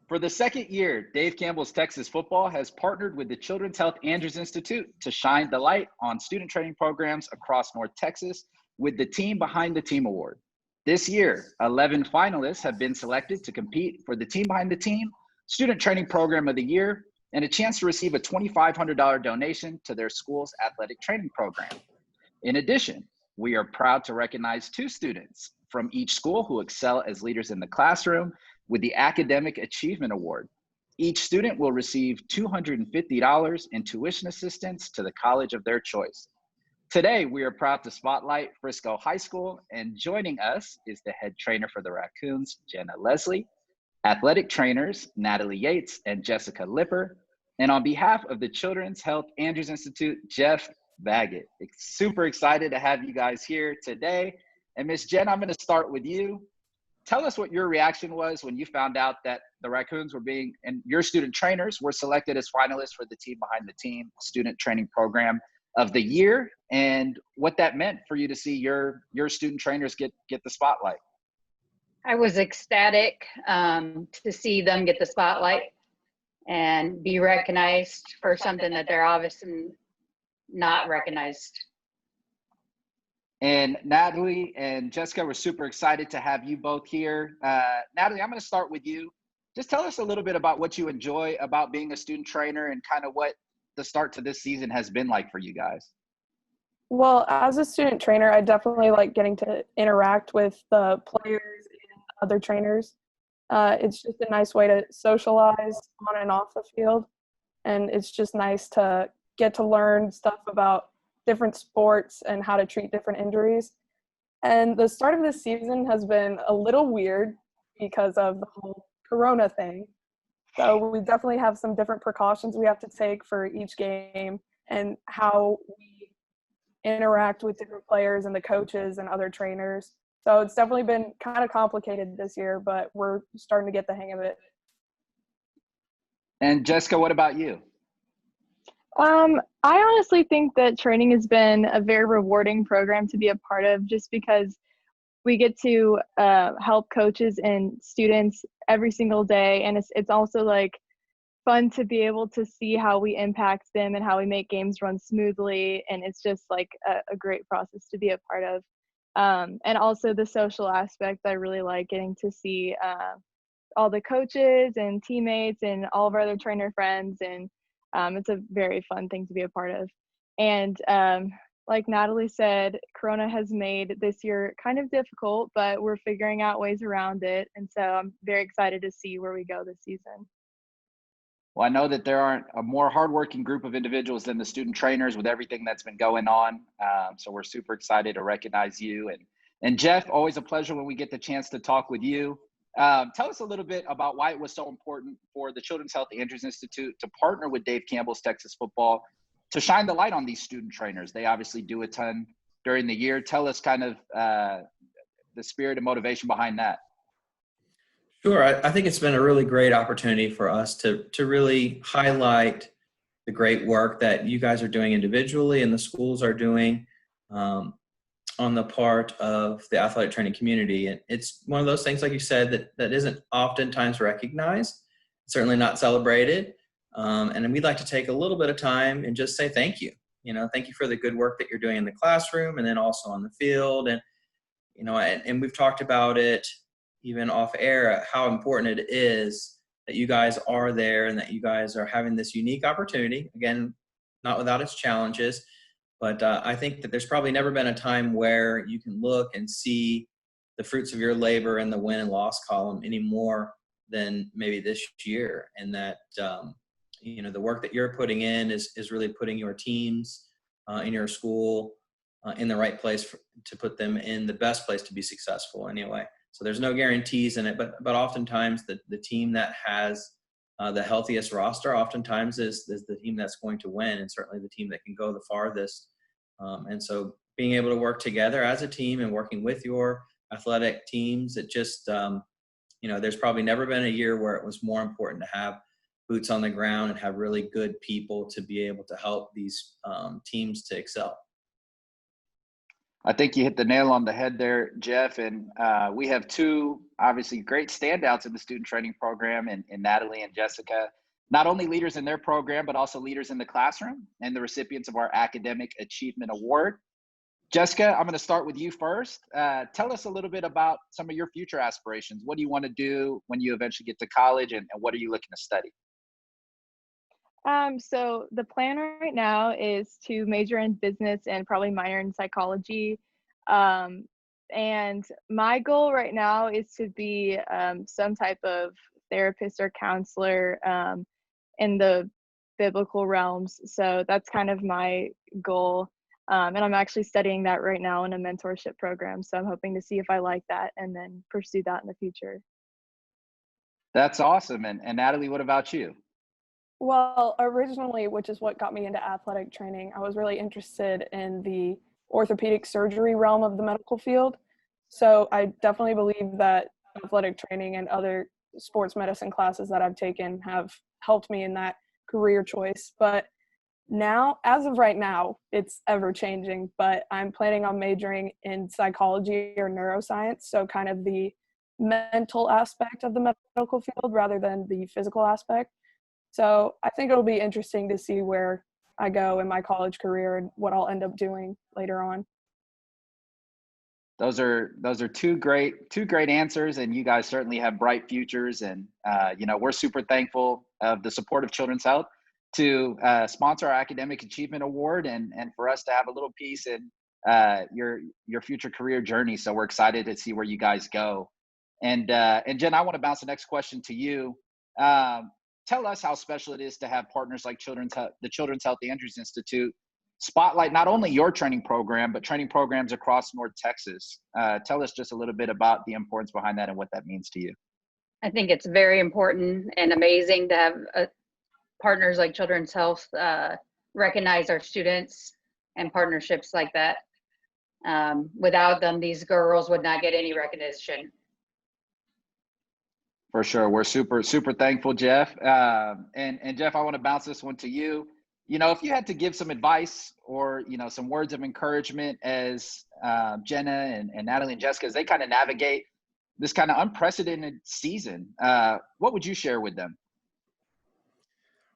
For the second year, Dave Campbell's Texas Football has partnered with the Children's Health Andrews Institute to shine the light on student training programs across North Texas with the Team Behind the Team Award. This year, 11 finalists have been selected to compete for the Team Behind the Team Student Training Program of the Year and a chance to receive a $2,500 donation to their school's athletic training program. In addition, we are proud to recognize 2 students from each school who excel as leaders in the classroom with the Academic Achievement Award. Each student will receive $250 in tuition assistance to the college of their choice. Today, we are proud to spotlight Frisco High School, and joining us is the head trainer for the Raccoons, Jenna Leslie, athletic trainers, Natalie Yates and Jessica Lipper, and on behalf of the Children's Health Andrews Institute, Jeff Baggett. Super excited to have you guys here today. And Miss Jen, I'm going to start with you. Tell us what your reaction was when you found out that the Raccoons were and your student trainers were selected as finalists for the Team Behind the Team Student Training Program of the Year, and what that meant for you to see your student trainers get the spotlight. I was ecstatic to see them get the spotlight and be recognized for something that they're obviously not recognized. And Natalie and Jessica, we're super excited to have you both here. Natalie, I'm going to start with you. Just tell us a little bit about what you enjoy about being a student trainer and kind of what the start to this season has been like for you guys. Well, as a student trainer, I definitely like getting to interact with the players and other trainers. It's just a nice way to socialize on and off the field. And it's just nice to get to learn stuff about different sports and how to treat different injuries. And the start of this season has been a little weird because of the whole Corona thing. So we definitely have some different precautions we have to take for each game and how we interact with different players and the coaches and other trainers. So it's definitely been kind of complicated this year, but we're starting to get the hang of it. And Jessica, what about you? I honestly think that training has been a very rewarding program to be a part of, just because we get to help coaches and students every single day, and it's also like fun to be able to see how we impact them and how we make games run smoothly, and it's just like a great process to be a part of. And also the social aspect, I really like getting to see all the coaches and teammates and all of our other trainer friends, and it's a very fun thing to be a part of. And like Natalie said, Corona has made this year kind of difficult, but we're figuring out ways around it. And so I'm very excited to see where we go this season. Well, I know that there aren't a more hardworking group of individuals than the student trainers with everything that's been going on. So we're super excited to recognize you. And Jeff, always a pleasure when we get the chance to talk with you. Tell us a little bit about why it was so important for the Children's Health Andrews Institute to partner with Dave Campbell's Texas Football to shine the light on these student trainers. They obviously do a ton during the year. Tell us kind of the spirit and motivation behind that. Sure. I think it's been a really great opportunity for us to really highlight the great work that you guys are doing individually and the schools are doing on the part of the athletic training community. And it's one of those things, like you said, that isn't oftentimes recognized, certainly not celebrated. And we'd like to take a little bit of time and just say thank you. Thank you for the good work that you're doing in the classroom and then also on the field. And, and we've talked about it even off air, how important it is that you guys are there and that you guys are having this unique opportunity. Again, not without its challenges, but I think that there's probably never been a time where you can look and see the fruits of your labor in the win and loss column any more than maybe this year. And that, the work that you're putting in is really putting your teams in your school in the right place to put them in the best place to be successful anyway. So there's no guarantees in it, but oftentimes the team that has the healthiest roster oftentimes is the team that's going to win, and certainly the team that can go the farthest. And so being able to work together as a team and working with your athletic teams, it just, there's probably never been a year where it was more important to have boots on the ground and have really good people to be able to help these teams to excel. I think you hit the nail on the head there, Jeff. And we have two obviously great standouts in the student training program in Natalie and Jessica, not only leaders in their program, but also leaders in the classroom and the recipients of our Academic Achievement Award. Jessica, I'm going to start with you first. Tell us a little bit about some of your future aspirations. What do you want to do when you eventually get to college, and what are you looking to study? So the plan right now is to major in business and probably minor in psychology. And my goal right now is to be some type of therapist or counselor in the biblical realms. So that's kind of my goal. And I'm actually studying that right now in a mentorship program. So I'm hoping to see if I like that and then pursue that in the future. That's awesome. And Natalie, what about you? Well, originally, which is what got me into athletic training, I was really interested in the orthopedic surgery realm of the medical field. So I definitely believe that athletic training and other sports medicine classes that I've taken have helped me in that career choice. But now, as of right now, it's ever changing, but I'm planning on majoring in psychology or neuroscience. So kind of the mental aspect of the medical field rather than the physical aspect. So I think it'll be interesting to see where I go in my college career and what I'll end up doing later on. Those are two great answers, and you guys certainly have bright futures. And we're super thankful of the support of Children's Health to sponsor our Academic Achievement Award, and for us to have a little piece in your future career journey. So we're excited to see where you guys go. And Jen, I want to bounce the next question to you. Tell us how special it is to have partners like the Children's Health Andrews Institute spotlight not only your training program, but training programs across North Texas. Tell us just a little bit about the importance behind that and what that means to you. I think it's very important and amazing to have partners like Children's Health recognize our students and partnerships like that. Without them, these girls would not get any recognition. For sure. We're super thankful, Jeff. And Jeff, I want to bounce this one to you. If you had to give some advice or, some words of encouragement as Jenna and Natalie and Jessica, as they kind of navigate this kind of unprecedented season, what would you share with them?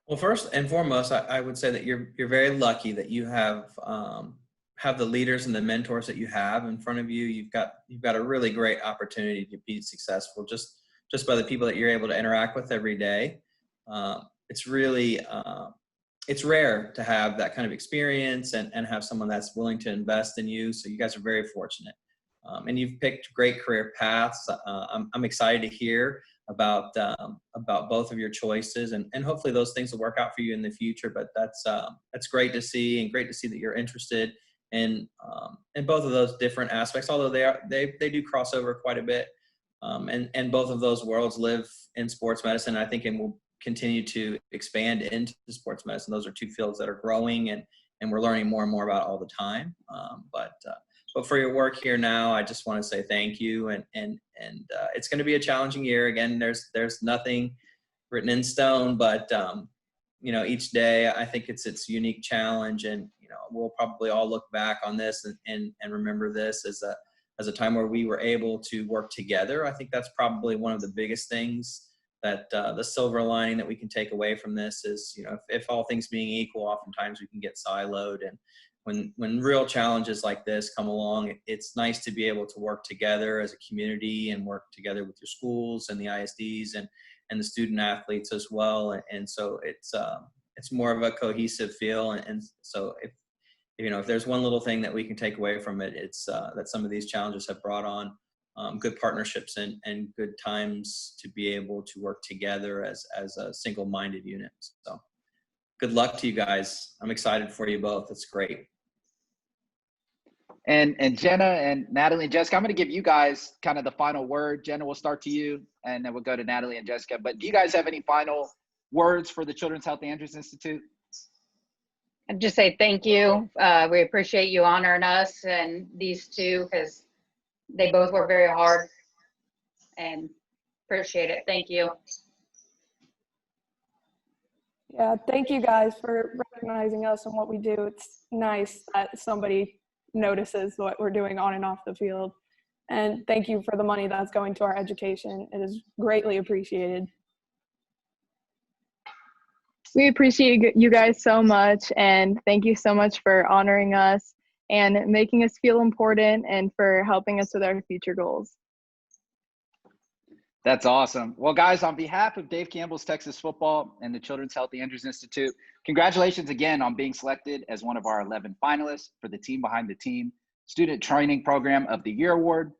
Well, first and foremost, I would say that you're very lucky that you have the leaders and the mentors that you have in front of you. You've got a really great opportunity to be successful just by the people that you're able to interact with every day. It's really it's rare to have that kind of experience and have someone that's willing to invest in you. So you guys are very fortunate. And you've picked great career paths. I'm excited to hear about both of your choices, and hopefully those things will work out for you in the future. But that's great to see, and great to see that you're interested in both of those different aspects, although they do cross over quite a bit. And both of those worlds live in sports medicine, I think, and will continue to expand into sports medicine. Those are two fields that are growing and we're learning more and more about all the time. But for your work here now, I just want to say thank you. And it's going to be a challenging year. Again, there's nothing written in stone, but each day I think it's its unique challenge, and we'll probably all look back on this and remember this as a time where we were able to work together. I think that's probably one of the biggest things that the silver lining that we can take away from this is, if all things being equal, oftentimes we can get siloed. And when real challenges like this come along, it's nice to be able to work together as a community and work together with your schools and the ISDs and the student athletes as well. And so it's more of a cohesive feel. And so if there's one little thing that we can take away from it, it's that some of these challenges have brought on good partnerships and good times to be able to work together as a single-minded unit. So good luck to you guys. I'm excited for you both. It's great. And Jenna and Natalie and Jessica, I'm going to give you guys kind of the final word. Jenna, we'll start to you, and then we'll go to Natalie and Jessica. But do you guys have any final words for the Children's Health Andrews Institute? I'd just say thank you. We appreciate you honoring us and these two, because they both work very hard, and appreciate it. Thank you. Yeah, thank you guys for recognizing us and what we do. It's nice that somebody notices what we're doing on and off the field. And thank you for the money that's going to our education. It is greatly appreciated. We appreciate you guys so much, and thank you so much for honoring us and making us feel important and for helping us with our future goals. That's awesome. Well, guys, on behalf of Dave Campbell's Texas Football and the Children's Healthy Andrews Institute, congratulations again on being selected as one of our 11 finalists for the Team Behind the Team Student Training Program of the Year Award.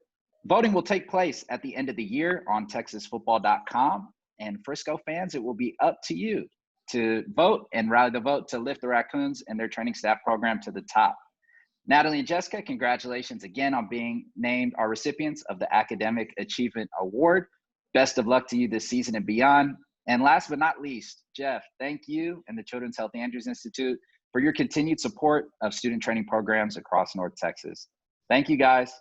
Voting will take place at the end of the year on texasfootball.com. And Frisco fans, it will be up to you to vote and rally the vote to lift the Raccoons and their training staff program to the top. Natalie and Jessica, congratulations again on being named our recipients of the Academic Achievement Award. Best of luck to you this season and beyond. And last but not least, Jeff, thank you and the Children's Healthy Andrews Institute for your continued support of student training programs across North Texas. Thank you, guys.